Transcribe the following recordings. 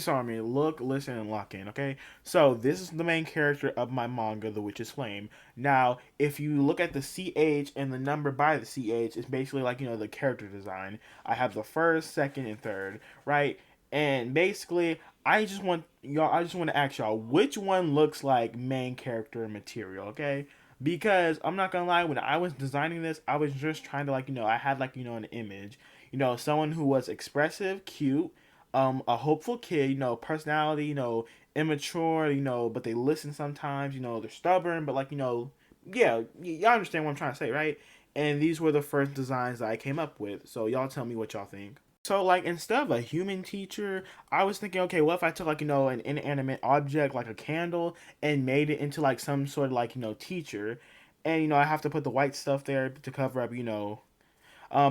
Army, look, listen, and lock in, okay? So, this is the main character of my manga, The Witch's Flame. Now, if you look at the CH and the number by the CH, it's basically like, the character design. I have the first, second, and third, right? And basically, I just want to ask y'all, which one looks like main character material, okay? Because I'm not gonna lie, when I was designing this, I was just trying to, I had, an image. Someone who was expressive, cute, a hopeful kid, personality, immature, but they listen sometimes, they're stubborn, but yeah, y'all understand what I'm trying to say, right? And these were the first designs that I came up with. So y'all tell me what y'all think. So instead of a human teacher, I was thinking, okay, what if I took an inanimate object like a candle and made it into some sort of teacher, and I have to put the white stuff there to cover up,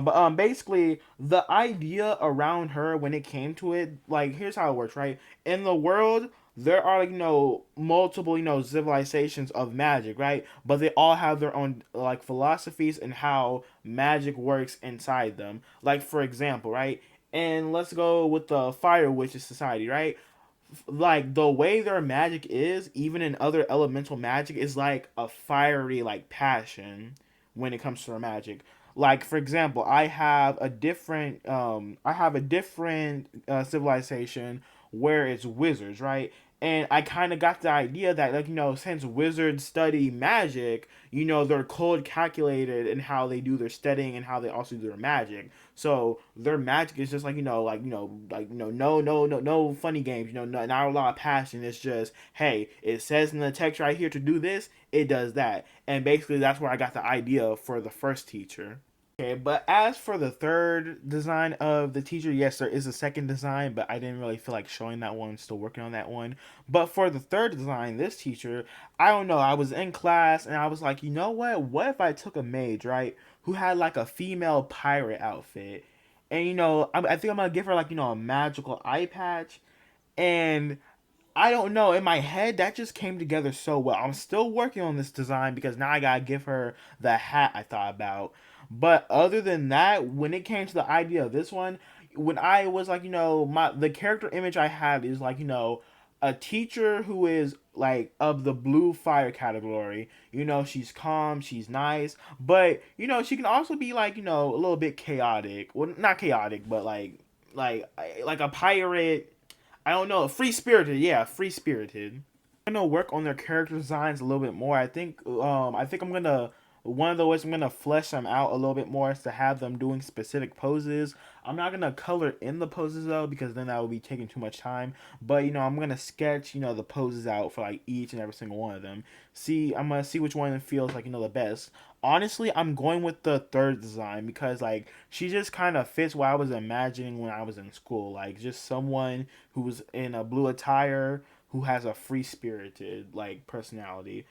but basically the idea around her when it came to it, here's how it works, right? In the world, there are multiple civilizations of magic, right? But they all have their own philosophies and how magic works inside them. Like for example, right? And let's go with the Fire Witches Society, right? The way their magic is, even in other elemental magic, is like a fiery passion when it comes to their magic. Like for example, I have a different civilization where it's wizards, right? And I kind of got the idea that since wizards study magic, they're cold calculated in how they do their studying and how they also do their magic. So their magic is just no funny games, not a lot of passion. It's just, hey, it says in the text right here to do this, it does that. And basically that's where I got the idea for the first teacher. Okay, but as for the third design of the teacher, yes, there is a second design, but I didn't really feel like showing that one. Still working on that one. But for the third design, this teacher, I don't know. I was in class and I was like, you know what? What if I took a mage, right, who had a female pirate outfit, and I think I'm gonna give her a magical eye patch, and I don't know. In my head, that just came together so well. I'm still working on this design because now I gotta give her the hat I thought about. But other than that, when it came to the idea of this one, when I was the character image I had is a teacher who is of the blue fire category. She's calm, she's nice, but she can also be a little bit chaotic. Well, not chaotic, but like like a pirate. I don't know, free spirited. Yeah, free spirited. I'm gonna work on their character designs a little bit more. I think I'm gonna one of the ways I'm gonna flesh them out a little bit more is to have them doing specific poses. I'm not gonna color in the poses though because then that would be taking too much time. But I'm gonna sketch the poses out for each and every single one of them. I'm gonna see which one feels the best. Honestly, I'm going with the third design because she just kind of fits what I was imagining when I was in school. Like just someone who's in a blue attire who has a free spirited personality.